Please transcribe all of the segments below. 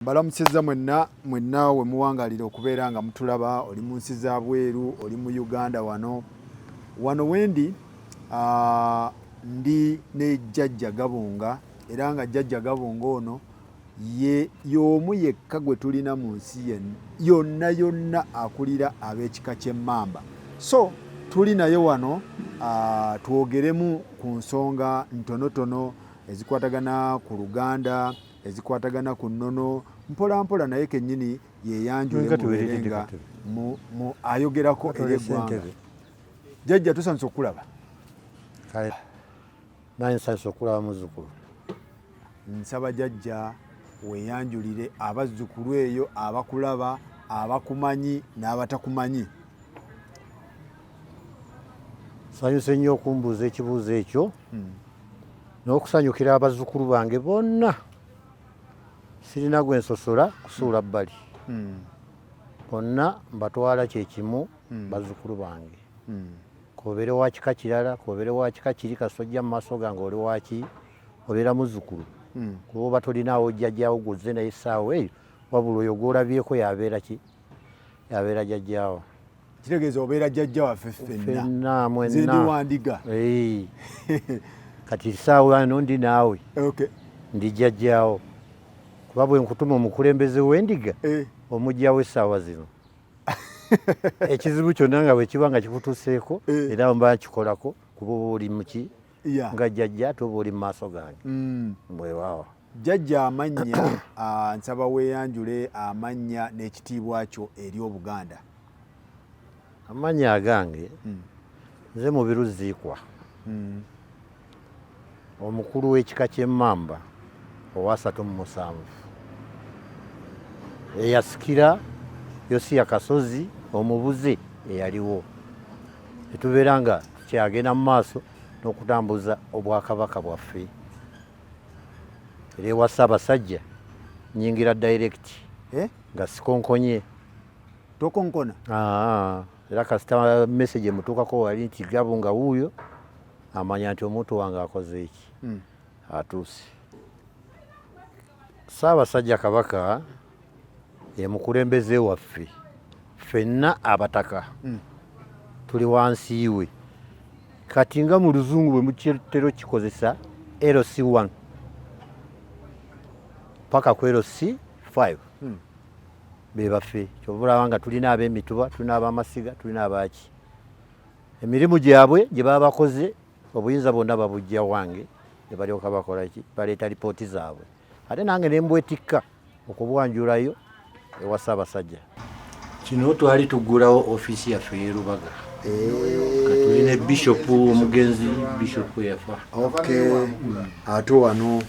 Balamusiza mwenna we muwangalira okubeera nga mutulaba oli mu nsi za bweru oli mu Uganda wano wendi ndi ne Jajja Gabunga era nga Jajja Gabunga ono y'omu yekka gwe tulina mu nsi yonna akulira ab'ekika ky'Emmamba. So tuli naye wano twogeremu ku nsonga ntonotono ezikwatagana ku Luganda, ezikwatagana ku nnono mpola naye kennyini yeyanjule muberenga mu ayogerako eri eggwanga. Jajja tusanise okulaba. Naye nsanise okulaba muzzukulu. Nsaba Jajja weyanjulire abazzukulu eyo abakulaba abakumanyi n'abatakumanyi. Nsanyuse nnyo okumbuuza ekibuuzo ekyo n'okusanyukira abazzukulu bange bonna. Sirina gwe nsosola kusuula bbali. Bonna mbatwala kyekimu bazzukulu bange. Kobeere wa kika kirala, kobeere wa kika kiri kasojja mu maaso gange oli waki obeera muzzukulu. Kuba oba tolinaawo jjajjaawo guzze naye essaawa eyo wabula oyo gw'olabyeko yabeera ki? Yabeera jjajjaawo. Kitegeeza obeera jjajja waffe ffenna mwenna. Nze ndi Wandiga. Kati essaawa eno ndi naawe. Okay. Ndi jjajjaawo. Kuba bwe nkutuma omukulembeze w'endiga omugyawo essaawa zino. Ekizibu kyonna nga bwe kiba nga kikutuuseeko era mba nkikolako kuba oba oli muki nga jjajja tuba oli mu maaso gange. Bwewaawo. Jajja amannya nsaba weeyanjule amannya n'ekitiibwa kyo eri Obuganda. Amannya agange nze Mubiru Ziikwa. Omukulu w'ekika ky'Emmamba owa 37. Eyasikira Yosiya Kasozi omubuze eyaliwo. Etubeera nga kyagenda mu maaso n'okutambuza obwakabaka bwaffe. Era ewa Ssaabasajja nnyingira direct nga sikonkonye. Tokonkona? Era kasita message emutuukako wali nti Gabunga wuuyo amanya nti omuntu wange akoze eki. Atuuse. Ssaabasajja Kabaka ye mukulembeze waffe. Ffenna abataka tuli wansi we. Kati nga mu Luzungu bwe mukitero kikozesa LC1 paka ku LC5 be baffe. Kyova olaba nga tulina ab'emituba, tulina ab'amasiga, tulina abaki. Emirimu gyabwe gye baba bakoze obuyinza bwonna babujja wange ne balyoka bakola ki? Baleeta lipooti zaabwe. Ate nange ne mbwetikka okubwanjulayo ewa Ssaabasajja. Kino twali tuggulawo ofiisi yaffe y'e Lubaga. Tulina Bishop omugenzi Bishop yafa. Okay. Ate wano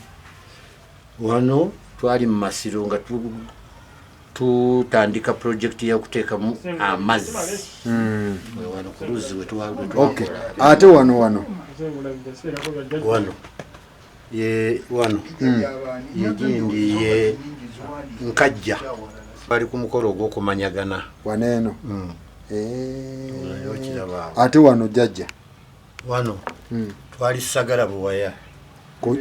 twali mu Masiro nga tutandika project ya kuteekamu amazzi. Wano ku luzzi we twali. Okay. Ate wano yegindi ye Nkajja bali ku mukolo ogw'okumanyagana waneeno. Ate wano Jajja wano twali Sagala Buwaya ku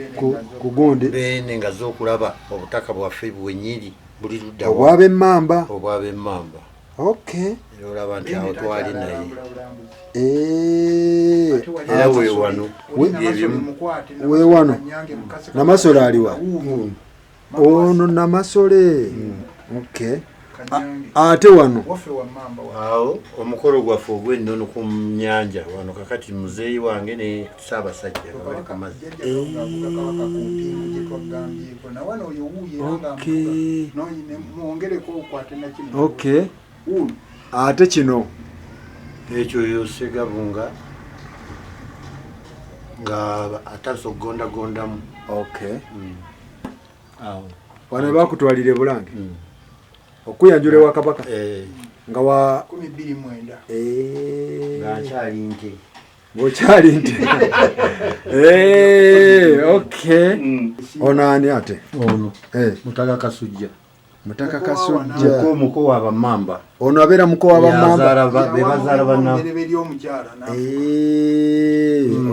gundi bene nga z'okulaba obutaka bwaffe bwenyiri buli ludda obw'Emmamba. Okay. Era olaba nti awo twali naye. Era we wano Namasole aliwa ono Namasole. Okay. Ate wano awo omukolo gwaffe ogw'ennono ku nnyanja wano kakati muzeeyi wange ne Ssaabasajja bali ku mazzi. Okay. Ate kino ekyo Yose Gabunga nga atandise okugondagondamu. Okay. Wano bakutwalire Bulange okuyanjula ewa Kabaka nga wa 29 nga nkyali nte. Ng'okyali nte. Okay. Ono ani ate? Ono Mutaka Kasujja. Mutaka Kasujja muko w'Abamamba. Ono abeera muko w'Abamamba. Be bazaala banna.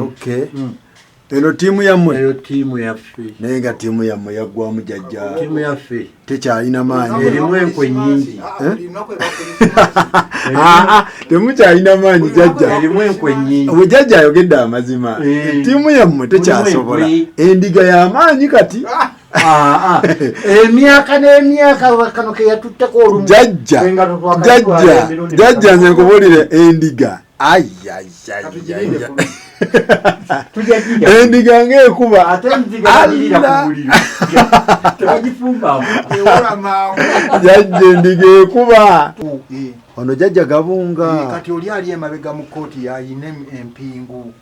Okay. eno tiimu yammwe eyo tiimu yaffe naye nga tiimu yammwe yaggwamu Jajja tiimu yaffe tekyalina maanyi erimu enkwe nnyingi temukyalina maanyi Jajja erimu enkwe nnyingi bwe Jajja ayogedde amazima tiimu yammwe tekyasobola endiga y'amaanyi kati emyaka n'emyaka kano ke yatutteko olumu Jajja nze nkubuulire endiga endiga ng'ekuba Jajja endiga ekuba ono Jajja Gabunga kati oli ali emabega mu kooti yayina empingu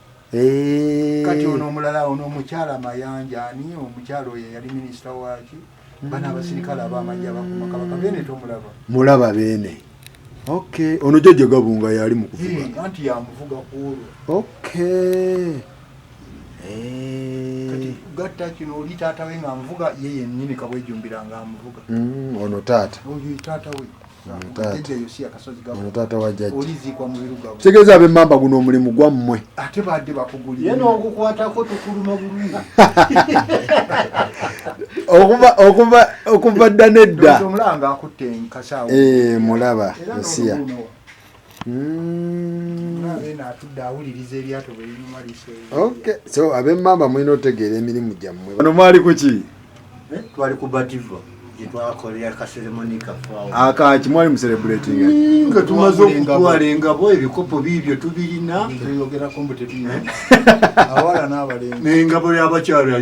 kati ono omulala ono omukyala Mayanja ani omukyala oyo yali minisita waki bana abasirikale ab'amajje abakuma kabaka bene tomulaba mulaba bene okay ono Jajja Gabunga yali mu kuvuga anti yamuvuga kuolwo kati gatta kino oli taata we ng'amuvuga ye yennyini kabwejumbira ng'amuvuga ono taata oyo taata we ono taata wa Jajja olizikwa mu birugavu kitegeeza ab'Emmamba guno omulimu gwammwe ate badde bakugulira ye n'ogukwatako tukuluma bulungi okuva dda nedda omulanga akutte enkasaawo mulaba Yosiya atudde awuliriza eryato bwe linyuma liseera okay so ab'Emmamba mulina otegeera emirimu gyammwe wano mwali ku ki twali ku bativa gyetwakolera kaseremoni kafaawo akaki mwali mu celebrating nga tumaze okutwala engabo ebikopo biibyo tubirina tuyogerako mbu tetulina awala n'abalenzi n'engabo y'abakyala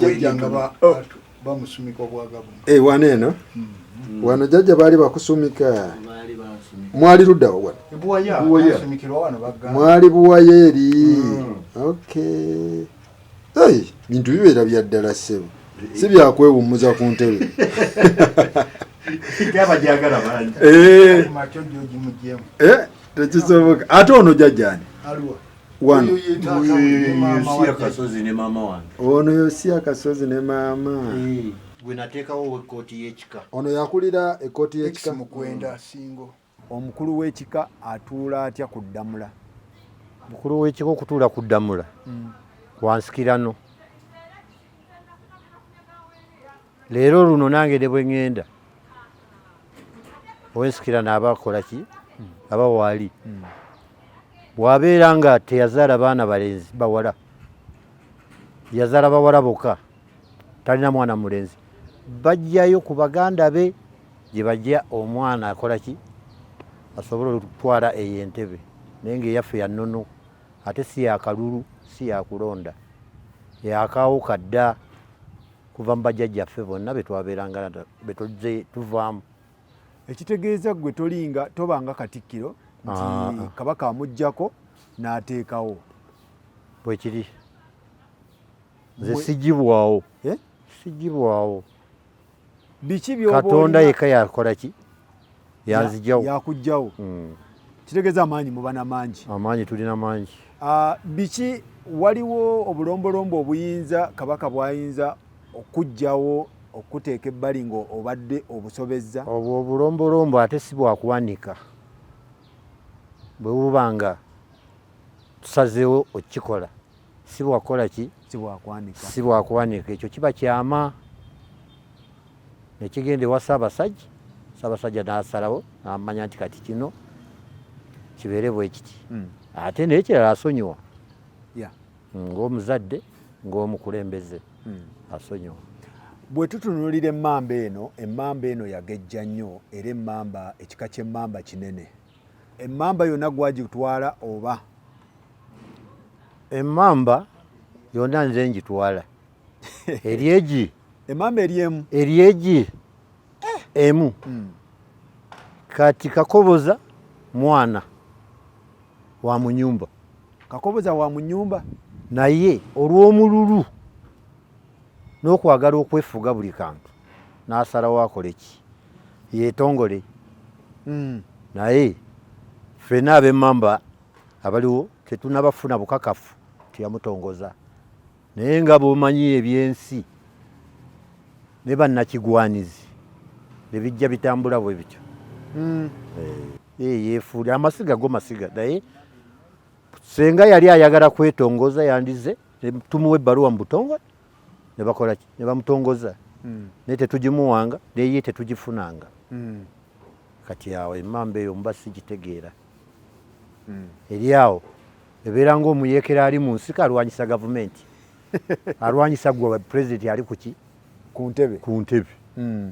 Jajja nga bamusumika obwagabu wano eno wano Jajja baali bakusumika mwali luddawo wano buwaya wano bagamba mwali buwaya eri okay bintu bibeera bya ddala ssebo si byakwewummuza ku ntebe tekisoboka ate ono Jajjani wano ono Yosiya Kasozi ne maama gwe nateekawo ekkooti y'ekika ono yakulira ekkooti y'ekika mukwenda singo omukulu w'ekika atuula atya ku Ddamula mukulu w'ekika okutuula ku Ddamula wansikirano leero luno nange ne bwe ŋŋenda owensikirano aba akola ki aba waali bw'abeera nga teyazaala baana balenzi bawala yazaala bawala bokka talina mwana mulenzi bajjayo ku baganda be gye bajja omwana akola ki asobola okutwala eyo entebe naye ng'eyaffe ya nnono ate si yakalulu si yakulonda yakawuka dda kuva mu bajjajjaffe bonna betwabeeranga betuzze tuvaamu ekitegeeza gwe tolinga tobanga katikkiro nti kabaka amuggyako n'ateekawo bwe kiri nze sijjibwawo sijjibwawo biki by'oba Katonda yekka yakola ki yanzijjawo yakuggyawo kitegeeza amaanyi muba n'amangi amaanyi tulina mangi biki waliwo obulombolombo obuyinza kabaka bw'ayinza okuggyawo okuteeka ebbali ng'obadde obusobezza obwo obulombolombo ate si bwakuwanika bwe buba nga tusazeewo okukikola si bwakukola ki si bwakuwanika ekyo kiba kyama nekigenda ewa Ssaabasajja n'asalawo n'amanya nti kati kino kibeere bwe kiti ate naye kirala asonyiwa ng'omuzadde ng'omukulembeze asonyiwa bwe tutunuulira emmamba eno yagejja nnyo era emmamba ekika ky'emmamba kinene emmamba yonna gwagitwala oba emmamba yonna nze ngitwala eryegi emmamba eryemu eryegi emu kati Kakoboza mwana wa mu nnyumba Kakoboza wa mu nnyumba naye olw'omululu n'okwagala okwefuga buli kantu n'asalawo akole ki yeetongole naye ffenna ab'Emmamba abaliwo tetunabafuna bukakafu tiyamutongoza naye nga bw'omanyi ebyensi ne bannakigwanizi ebijja bitambula bwe bityo yeefuula amasiga go masiga naye senga yali ayagala kwetongoza yandize tumuwa ebbaluwa mu butongole ne bakola ki ne bamutongoza naye tetugimuwanga naye tetugifunanga kati awo emmamba eyo muba sigitegeera eri awo ebeera ng'omuyeekera ali mu nsika alwanyisa gavumenti alwanyisa gwe pulezidenti ali kuki ku ntebe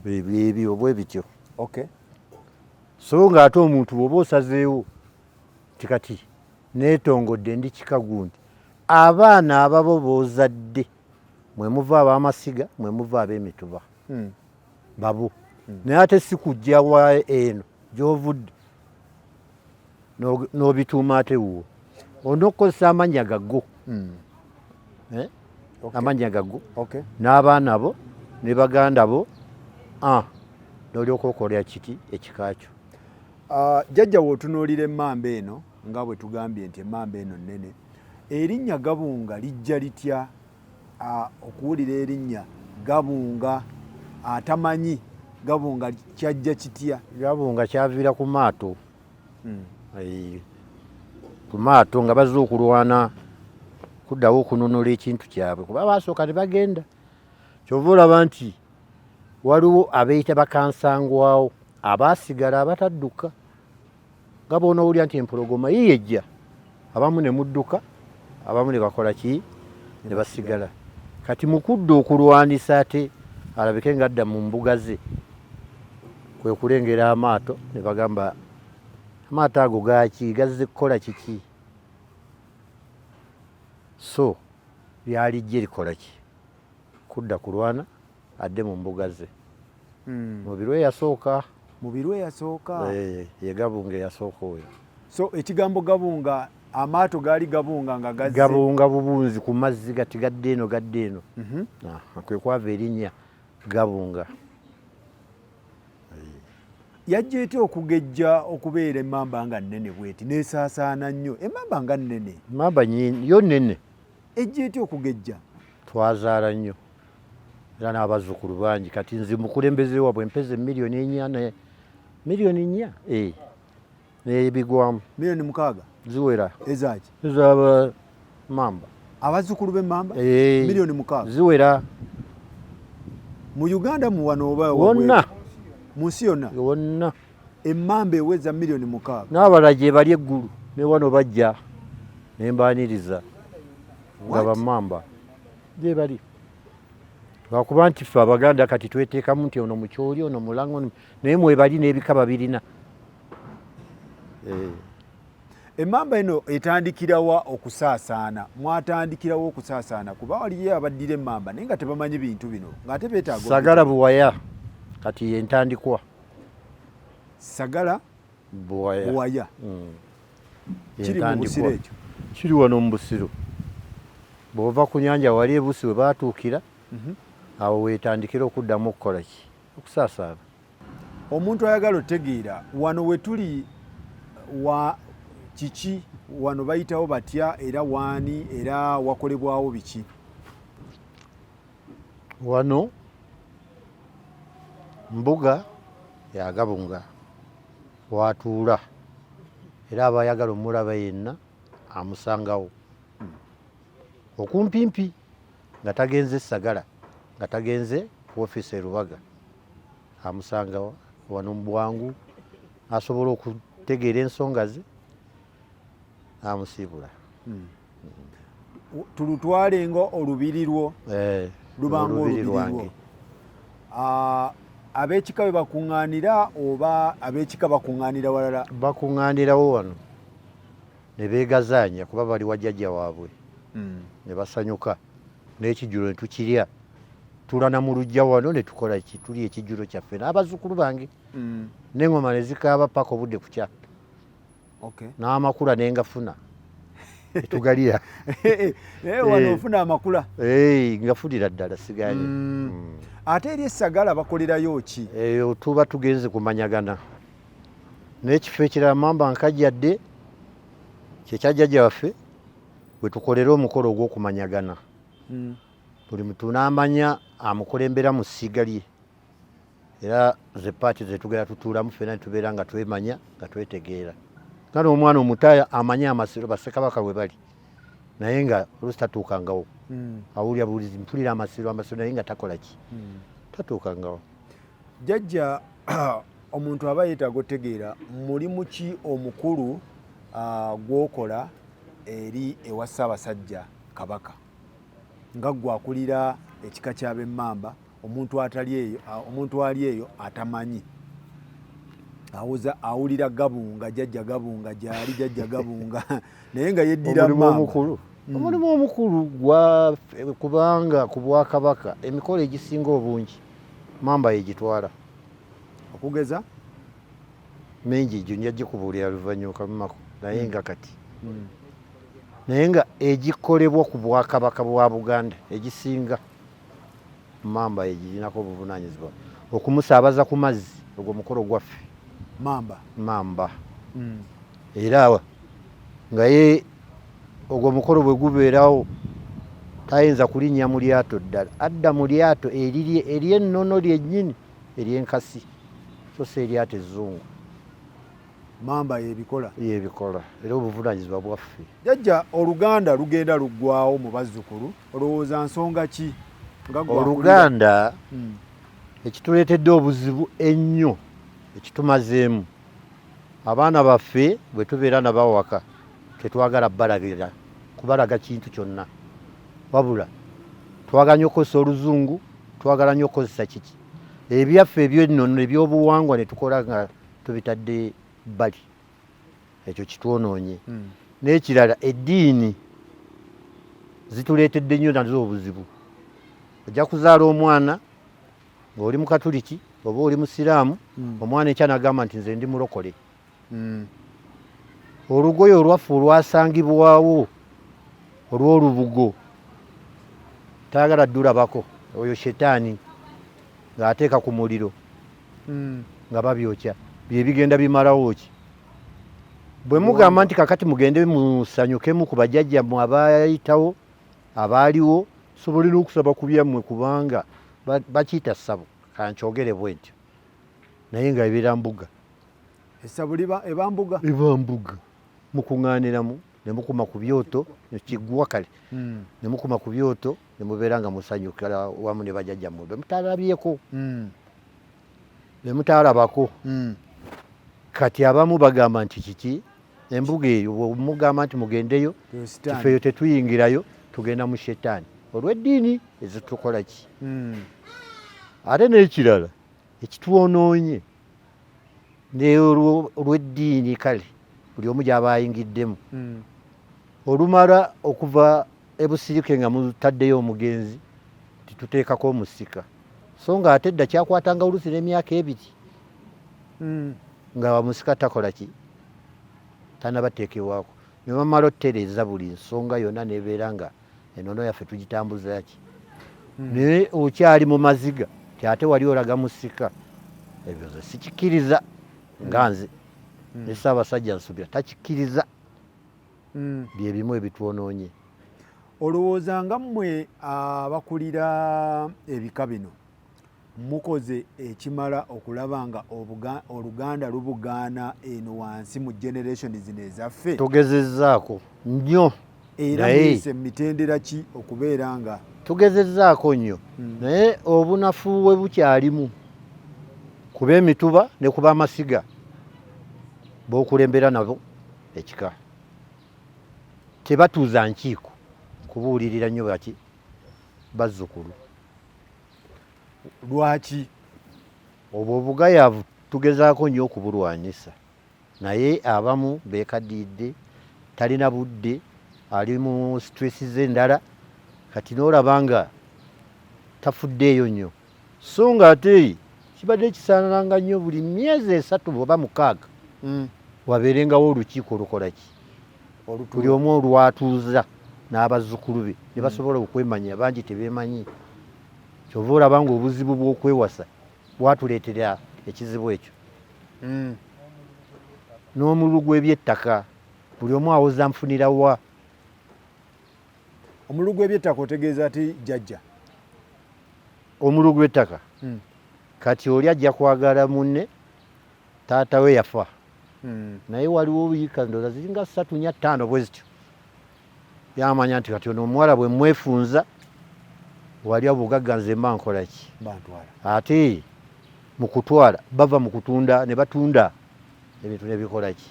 ebyo bwe bityo okay. so ng'ate omuntu bw'oba osazeewo tikati neetongodde ndi kikagu nti abaana ababo b'ozadde mwe muva ab'amasiga mwe muva ab'emituba babo naye ate si kujja wa eno gy'ovudde n'obituuma ate wuwo on'okukozesa amannya gaggo amannya gaggo n'abaana bo ne baganda bo n'olyoka okolera kiti ekika kyo. Jajja w'otunuulira emmamba eno nga bwe tugambye nti emmamba eno nnene erinnya Gabunga lijja litya okuwulira erinnya Gabunga atamanyi Gabunga kyajja kitya? Gabunga kyaviira ku maato ku maato nga bazze okulwana kuddawo okununula ekintu kyabwe kuba baasooka ne bagenda kyova olaba nti waliwo abeeyita bakansangwawo abaasigala abatadduka nga boonawulira nti empologoma yiyejja abamu ne mudduka abamu ne bakola ki ne basigala kati mukudde okulwanisa ate alabike ng'adda mu mbuga ze kwe kulengera amaato ne bagamba amaato ago gaaki gazze kukola kiki so lyalijje likola ki kudda kulwana adde mu mbuga ze mubiru eyasooka ye Gabunga eyasooka oyo. So ekigambo Gabunga amaato gaali Gabunga nga gazze Gabunga bubunzi ku mazzi gati gadde eno kwe kwava erinnya Gabunga. Yajja etya okugejja okubeera emmamba nga nnene bweti neesaasaana nnyo emmamba nga nnene emmamba yo nnene ejja etya okugejja? Twazaala nnyo era n'abazzukulu bangi kati nze mukulembeze wabwe mpeze miliyoni 4 n'ebigwamu miliyoni 6 ziwera ezaki ez'aba mamba abazzukulu b'emmamba miliyoni 6 ziwera mu Uganda mu wano oba wonna mu nsi yonna wonna emmamba eweza miliyoni 6 n'abalala gye bali eggulu ne wano bajja ne mbaaniriza nga bammamba gye bali lwakuba nti ffe Abaganda kati tweteekamu nti ono mukyoli ono mulango naye mwebali n'ebika babirina. Emmamba eno etandikirawa okusaasaana? Mwatandikirawo okusaasaana kuba waliyo abaddira emmamba naye nga tebamanyi bintu bino ng'ate beetaaga Sagala Buwaya kati yentandikwa Sagala Buwaya kiri mu Busiro ekyo kiri wano mu Busiro bw'ova ku nnyanja wali e Busi we baatuukira awo weetandikira okuddamu okukola ki okusaasaana. Omuntu ayagala otegeera wano we tuli wa kiki wano bayitawo batya era waani era wakolebwawo biki? Wano mbuga ya Gabunga watuula era abayagala omulaba yenna amusangawo okumpimpi nga tagenze Sagala nga tagenze woofiisi e Lubaga amusangawo wano mu bwangu asobola okutegeera ensonga ze amusiibula. Tulutwalenga olubiri lwo lubanga olubiri lwo ab'ekika bwe bakuŋŋaanira oba ab'ekika bakuŋŋaanira walala? Bakuŋŋaanirawo wano ne beegazaanya kuba bali wa jjajja waabwe ne basanyuka n'ekijjulo ne tukirya tulana mu luggya wano ne tukola ki tuli ekijjulo kyaffe n'abazzukulu bange n'eŋŋoma ne zikaaba paka obudde kukya n'amakula ne ngafuna tugalira wano ofuna amakula ngafunira ddala siganye. Ate eri Sagala bakolerayo ki? Eyo tuba tugenze kumanyagana n'ekifo ekirala mamba nkajjadde kyekyajjajja waffe bwe tukolera omukolo ogw'okumanyagana buli muntu n'amanya amukulembera mu ssiga lye era ze paati ze tugera tutuulamu ffenna ne tubeera nga twemanya nga twetegeera nga n'omwana omuto amanye amasiro bassekabaka bwe bali naye nga olusi tatuukangawo awulira bulizi mpulira amasiro naye nga takola ki tatuukangawo. Jajja omuntu aba yeetaaga otegeera mulimu ki omukulu gwokola eri ewa Ssaabasajja Kabaka nga gwe akulira ekika ky'Ab'Emmamba, omuntu ali eyo atamanyi awulira Gabunga, Jajja Gabunga gyali Jajja Gabunga naye nga yeddira Mmamba. Omulimu omukulu kubanga ku Bwakabaka emikolo egisinga obungi Mmamba yegitwala. Okugeza mingi egyo njya gikubuulira luvannyuma kamumako naye nga kati naye nga egikolebwa ku Bwakabaka bwa Buganda egisinga Mmamba yegirinako obuvunaanyizibwa okumusaabaza ku mazzi. Ogwo mukolo gwaffe Mmamba era nga ye ogwo mukolo bwe gubeerawo tayinza kulinnya mu lyato ddala, adda mu lyato ery'ennono lyennyini ery'enkasi, so si eryato ezzungu. Mmamba yebikola era obuvunaanyizibwa bwaffe. Jajja, Oluganda lugenda luggwawo mu bazzukulu, olowooza nsonga ki? Oluganda ekituleetedde obuzibu ennyo ekitumazeemu, abaana baffe bwe tubeera nabawaka tetwagala kubalaga kintu kyonna, wabula twagala nnyo okukozesa Oluzungu, twagala nnyo okukozesa kiki ebyaffe eby'ennono ebyobuwangwa ne tukola nga tubitadde bbali. Ekyo kitwonoonye. N'ekirala eddiini zituleetedde nnyo nazo obuzibu. Ojja kuzaala omwana ng'oli Mukatuliki oba oli Musiraamu, omwana ekyanagamba nti nze ndi mulokole. Olugoye olwaffe olwasangibwawo olw'olubugo tayagala ddulabako, oyo shetaani ng'ateeka ku muliro nga babyokya, bye bigenda bimalawo ki? Bwe mugamba nti kakati mugende musanyukemu ku bajjajjammwe abayitawo abaaliwo, sobolera okusaba ku byammwe kubanga bakiyita ssabo, kankyogere bwe ntyo naye nga ebeera mbuga. Essabo eba mbuga? Eba mbuga. Mukuŋŋaaniramu ne mukuma ku byoto, kiggwa kale, ne mukuma ku byoto ne mubeera nga musanyukira wamu ne bajjajjammwe be mutalabyeko, be mutalabako. Kati abamu bagamba nti kiki embuga eyo mugamba nti mugendeyo, kifeeyo tetuyingirayo, tugenda mu shetaani olw'eddiini ezitukola ki. Ate n'ekirala ekitwonoonye olw'eddiini kale buli omu gy'aba ayingiddemu, olumala okuva ebusirike nga mutaddeyo omugenzi tituteekako omusika, so nga ate dda kyakwatanga oluusi n'emyaka 2 nga musika takola ki, tanabateekebwako. Ne bamala ottereeza buli nsonga yonna nebeera nga ennono yaffe tugitambuza ki, naye okyali mu maziga ti ate wali olaga musika, ebyo ze sikikkiriza nga nze ne Ssaabasajja Nsubira takikkiriza. Bye bimu ebitwonoonye. Olowooza nga mmwe abakulira ebika bino mukoze ekimala okulaba nga Oluganda lubugaana eno wansi mu generation zino ezaffe? Tugezezzaako nnyo era muyise mitendera ki okubeera nga tugezezzaako nnyo naye obunafu we bukyalimu kuba emituba ne kuba amasiga b'okulembera nabo ekika tebatuuza nkiiko kubuulirira nnyo baki bazzukulu. Lwaki? Obwo obugayaavu tugezaako nnyo okubulwanyisa naye abamu beekaddiidde, talina budde, ali mu stress z'endala, kati n'olaba nga tafuddeeyo nnyo, so nga ate kibadde kisaananga nnyo buli myezi 3 oba 6 wabeerengawo olukiiko olukola ki, buli omu olwatuuza n'abazzukulu be ne basobola okwemanya, bangi tebeemanyi. Kyova olaba nga obuzibu bw'okwewasa bwatuleetera ekizibu ekyo. N'omululu gw'ebyettaka buli omu awoza nfunira wa. Omululu gw'ebyettaka otegeeza ati Jajja? Omululu gw'ettaka kati oli ajja kwagala munne taata we yafa naye waliwo wiika ndooza ziringa 3 4 5 bwe zityo yamanya nti kati ono omuwala bwe mwefunza wali obugagga nze mba nkola ki ate mu kutwala bava mu kutunda ne batunda ebintu ne bikola ki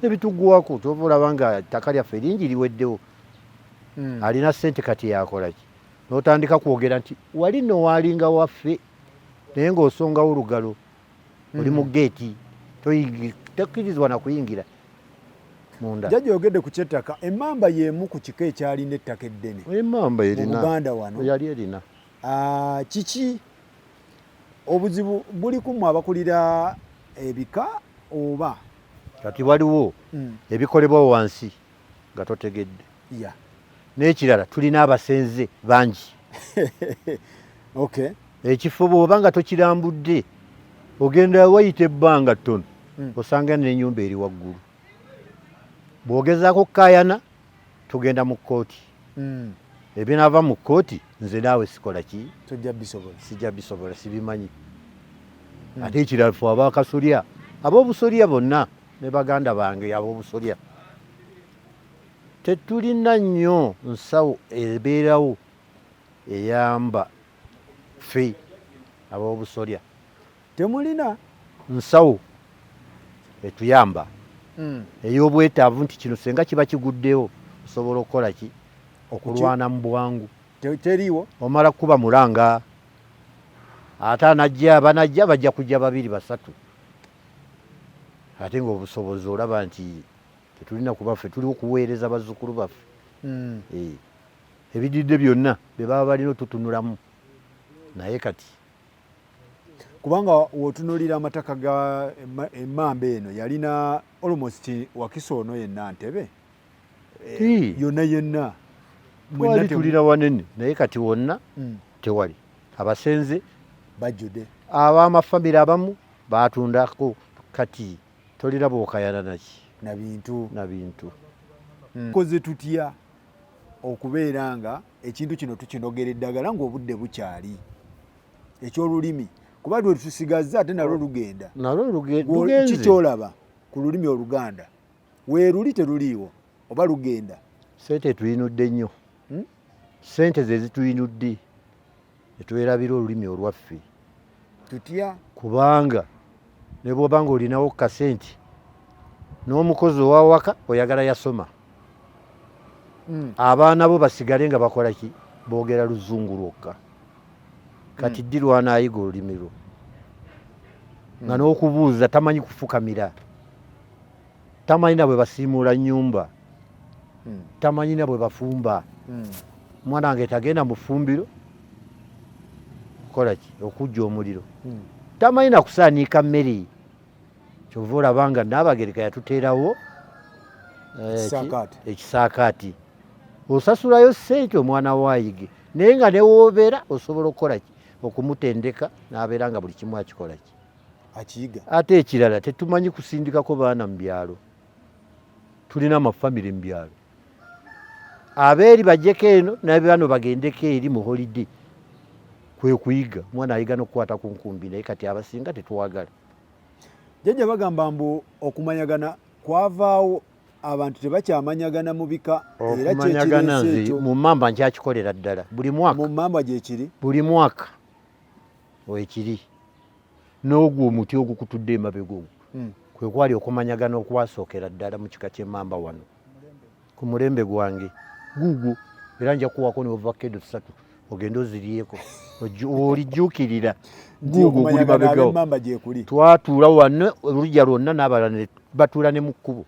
ne bituggwako kyova olaba nga ttaka lyaffe lingi liweddewo alina ssente kati yakola ki n'otandika kwogera nti wali nno waalinga waffe naye ng'osongawo olugalo oli mu geeti tokkirizibwa na kuyingira munda. Jajja oyogedde ku kyettaka, emmamba y'emu ku kika ekyalina ettaka eddene. Emmamba erina mu Buganda wano yali erina. Kiki obuzibu buli ku mmwe abakulira ebika oba kati waliwo ebikolebwa wansi nga totegedde n'ekirala tulina abasenze bangi. Okay. Ekifo bw'oba nga tokirambudde ogenda wayita ebbanga ttono osanga n'ennyumba eri waggulu. Bw'ogezaako kkaayana tugenda mu kkooti. Ebinaava mu kkooti nze naawe sikola ki? Sijja bisobola, sibimanyi. Ate ekirala ffe abakasolya ab'obusolya bonna ne baganda bange ab'obusolya tetulina nnyo nsawo ebeerawo eyamba ffe ab'obusolya. Temulina nsawo etuyamba ey'obwetaavu nti kino senga kiba kiguddewo osobola okukola ki? Okulwana mu bwangu. Teriiwo omala kuba mulanga ate abanajja bajja kujja 2 3 ate ng'obusobozi olaba nti tetulina kuba ffe tuli okuweereza bazzukulu baffe. Ebididde byonna bye baba balina otutunulamu naye kati kubanga wotunulira amataka ga emmamba eno yalina almost Wakiso ono yenna Ntebe yonna twali tulira wanene naye kati wonna tewali. Abasenze bajjude, ab'amafamire abamu baatundako kati tolira bw'okayana naki na bintu. Koze tutya okubeera nga ekintu kino tukinogera eddagala ng'obudde bukyali eky'olulimi kuba lwe tusigazza ate nalwo lugenda lugenze. Kikyolaba ku lulimi Oluganda weeruli teruliiwo oba lugenda. Sente tuyinudde nnyo. Sente ze zituyinudde netwerabira olulimi olwaffe tutya kubanga ne bw'oba nga olinawo kasente n'omukozi owawaka oyagala yasoma abaana bo basigale nga bakola ki? Boogera Luzungu lwokka. Kati ddi lwana ayiga olulimi lwo nga n'okubuuza tamanyi kufukamira, tamanyi na bwe basiimuula nnyumba, tamanyi na bwe bafumba. Mwana wange tagenda mu ffumbiro kola ki? Okujja omuliro. Tamanyi na kusaaniika mmere. Kyova olaba nga Nnaabagereka yatuteerawo ekisaakaati. Osasulayo ssente omwana waayige naye nga ne woobeera osobola okukola ki? Okumutendeka n'abeera nga buli kimu akikola ki? Akiyiga. Ate ekirala tetumanyi kusindikako baana mu byalo. Tulina amafamire mu byalo. Abeeri bajjeko eno n'abano bagendeko eri mu holiday. Kwe kuyiga mwana ayiga n'okukwata ku nkumbi naye kati abasinga tetwagala. Jajja bagamba mbu okumanyagana kwavaawo abantu tebakyamanyagana mu bika era okumanyagana nze mu mmamba nkyakikolera ddala buli mwaka. Mu mmamba gyekiri buli mwaka weekiri n'ogwo omuti ogukutudde emabega ogwo kwe kwali okumanyagana okwasookera ddala mu kika ky'Emmamba wano ku mulembe gwange guugwo era nja kuwako ne ovakkedo 3 ogenda oziryeko olijjuukirira guugwo guli mabegawo. Twatuula wano olujja lwonna n'abalala batuula ne mu kkubo.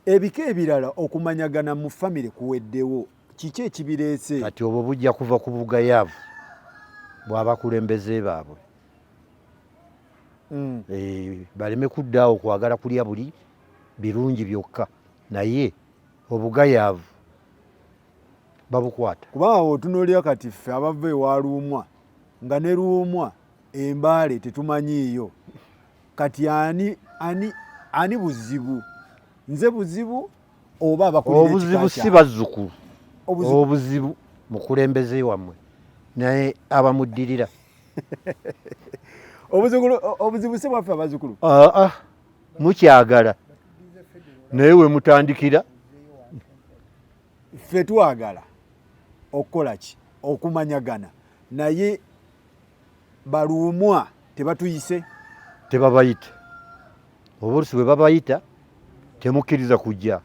Ebika ebirala okumanyagana mu famire kuweddewo kiki ekibireese? Kati obwo bujja kuva ku bugayaavu bw'abakulembeze baabwe. Baleme kuddaawo kwagala kulya buli birungi byokka naye obugayaavu babukwata. Kubanga otunuulira kati ffe abava ewa Luumwa nga ne Luumwa Embaale tetumanyiiyo kati ani buzibu? Nze buzibu oba abakulira ekika obuzibu si bazzukulu obuzibu mukulembeze wammwe naye abamuddirira. Obuzibu si bwaffe abazzukulu mukyagala naye we mutandikira ffe twagala okukola ki okumanyagana naye baluumwa tebatuyise tebabayita obuusi bwe babayita temukkiriza kujja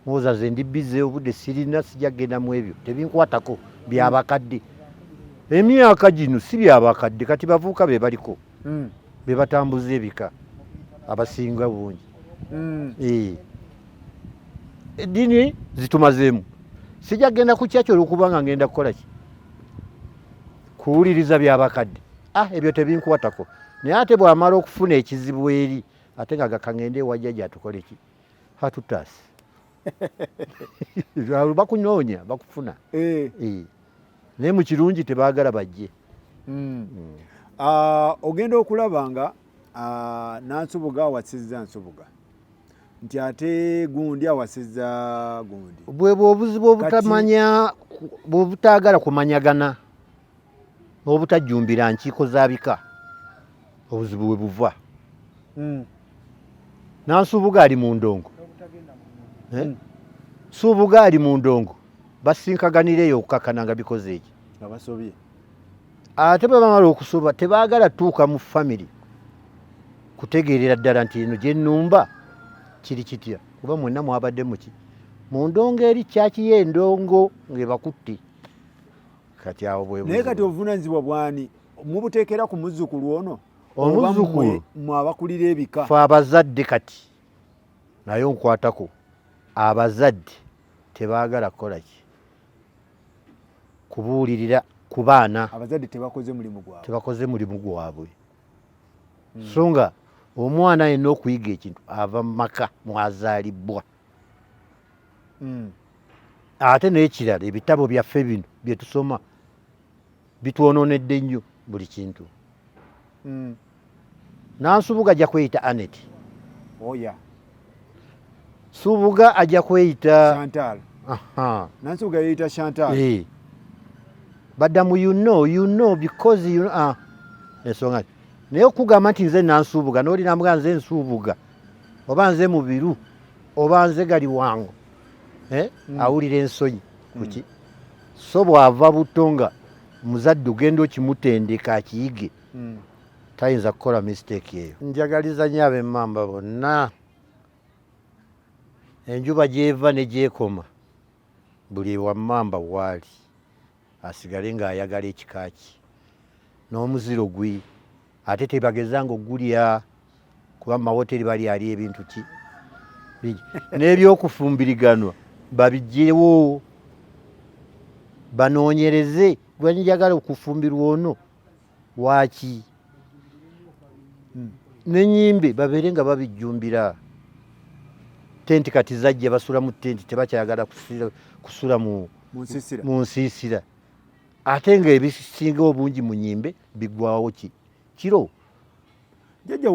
muwoza nze ndi bize obudde sirina sijja kgenda mu ebyo tebinkwatako byabakadde emyaka gino si byabakadde kati bavuuka be baliko be batambuza ebika abasinga bungi eddiini zitumazeemu sijja kgenda ku kyakyo olwokubanga ngenda kukola ki kuwuliriza byabakadde ebyo tebinkwatako naye ate bw'amala okufuna ekizibu eri ate nga gakangende ewa jjajja atukole ki hatutaasi bakunoonya bakufuna naye mu kirungi tebaagala bajje ogenda okulaba nga Nansubuga awasizza Nsubuga nti ate gundi awasizza gundi bwebwe obuzibu obutamanya bwobutaagala kumanyagana obutajjumbira nkiiko za bika obuzibu bwe buva Nansubuga ali mu ndongo Subuga ali mu ndongo basinkaganireyo okukakana nga bikoze eki nga basobye ate bwe bamala okusoba tebaagala tuuka mu famire kutegeerera ddala nti eno gye nnumba kiri kitya kuba mwenna mwabadde muki mu ndongo eri kyaki y'endongo ng'ebakutte kati awo bwe naye kati obuvunaanyizibwa bwani mubuteekera ku muzzukulu ono omuzzukulu mwe abakulira ebika fe abazadde kati naye onkwatako abazadde tebaagala kukola ki kubuulirira ku baana abazadde tebakoze mulimu gwabwe so nga omwana yenna okuyiga ekintu ava mu maka mwazaalibwa ate n'ekirala ebitabo byaffe bino bye tusoma bitwonoonedde nnyo buli kintu Nansubuga ajja kweyita Anet Subuga ajja kweyita Chantal Nansubuga yeyita Chantal baddamu you know because you know ensonga naye okugamba nti nze Nansubuga n'olinambwa nze Nsubuga oba nze mubiru oba nze gali wangu awulira ensonyi kuki so bw'ava buto nga muzadde ogenda okimutendeka akiyige tayinza kukola mistake eyo njagaliza nnyo ab'Emmamba bonna enjuba gy'eva ne gyekoma buli w'Emmamba waali asigale ng'ayagala ekika ki n'omuziro gwi ate tebagezanga ogulya kuba mu mahoteri bali ali ebintu ki n'ebyokufumbiriganwa babigyewo banoonyereze lwanjagala okufumbirwa ono waaki n'ennyimbe babeere nga babijjumbira tenti kati zajja basula mu tenti tebakyagala kusula mu nsiisira ate nga ebisinga obungi mu nyimbe biggwawo ki kiro jjajja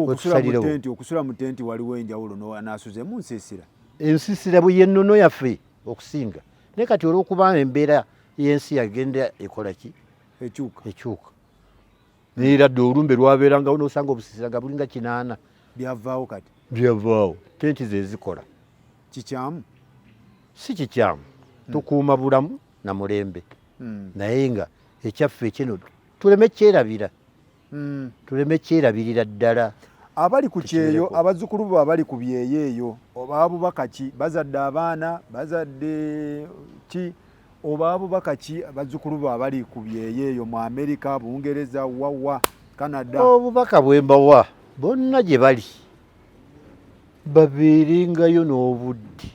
okusula mu tenti waliwo enjawulo n'asuze mu nsiisira ensiisira bwe yennono yaffe okusinga naye kati olw'okuba embeera y'ensi yagenda ekola ki ekyuka neera dde olumbe lwabeerangawo n'osanga obusiisira nga bulinga 8 byavaawo kati byavaawo tenti ze zikola kikyamu si kikyamu tukuuma bulamu na mulembe naye nga ekyaffe kino tuleme kyerabirira ddala abali ku kyeyo abazzukulu bo abali ku byeyo eyo oba abubaka ki bazadde abaana bazadde ki oba abubaka ki abazzukulu bo abali ku byeyo eyo mu Amerika Bungereza wawa Canada obubaka bwembawa bonna gye bali babeerengayo n'obudde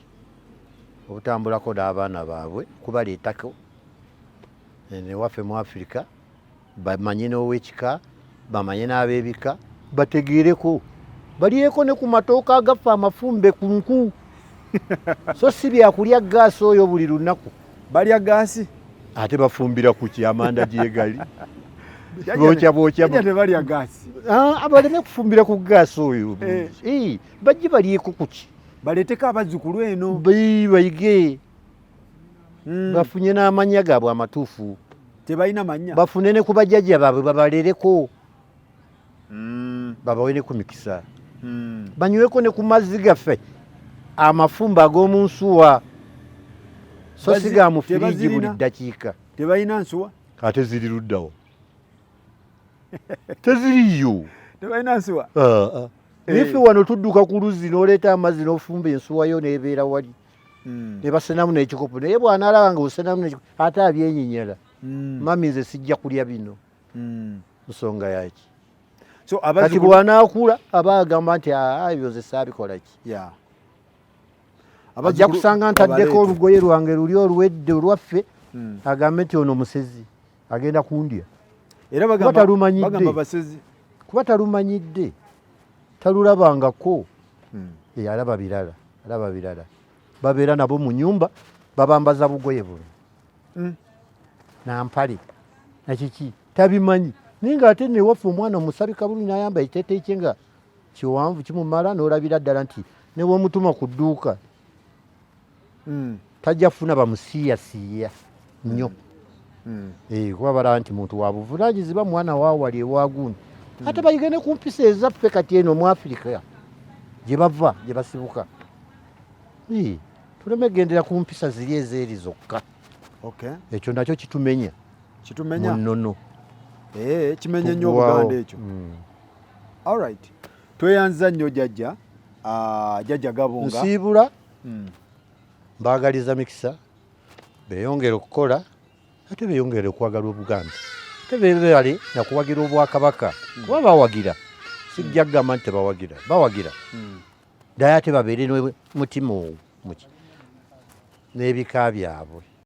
obutambulako n'abaana baabwe kubaleetako newaffe mu Afirika bamanye n'owekika bamanye n'ab'ebika bategeereko balyeko ne ku matooka agaffe amafumbe ku nku so si byakulya gaasi oyo buli lunaku balya gaasi ate bafumbira ku kyamanda gyegali tebalya gaasi abaleme kufumbira ku gaasi oyo bajje balyeko kuki baleeteko abazzukulu eno bayige bafunye n'amanya gaabwe amatuufu tebalina manya bafune ne ku bajjajja baabwe babalereko babawe ne ku mikisa banyweko ne ku mazzi gaffe amafumba ag'omu nsuwa so siga mu firiji buli ddakiika tebalina nsuwa ate ziri luddawo teziriyo tebalina nsuwa ife wano tudduka ku luzzi n'oleeta amazzi n'ofumba ensuwayo n'ebeera wali ne basenamu n'ekikopo naye bw'anaalaba nga osenamu n'ekikopo ate abyenyinyala mami nze sijja kulya bino nsonga yaki kati bw'anaakula aba agamba nti ebyo nze saabikola ki ajja kusanga ntaddeko olugoye lwange luli oluwedde olwaffe agambe nti ono musezi agenda kundya era kuba talumanyidde kuba talumanyidde talulabangako alaba birala babeera nabo mu nyumba babambaza bugoye buno nampale nakiki tabimanyi naye ng'ate newaffe omwana omusabika bulungi n'ayamba ekiteeteeyi kye nga kiwanvu kimumala n'olabira ddala nti newomutuma ku dduuka tajja kufuna bamusiyasiya nnyo kuba balaba nti muntu wa buvunaanyizibwa mwana waawali ewagundi ate bayigene ku mpisa ezaffe kati eno mu Afirika gye bava gye basibuka tuleme gendera ku mpisa ziri ezeeri zokka ekyo nakyo kitumenya mu nnono kimenye nnyo Obuganda ekyo alright tweyanza nnyo jjajja jjajja Gabunga nsiibula mbaagaliza mikisa beeyongere okukola ate beeyongere okwagala Obuganda ate beebale nakuwagira Obwakabaka kuba bawagira sijja kugamba nti bawagira naye ate babeere mutima n'ebika byabwe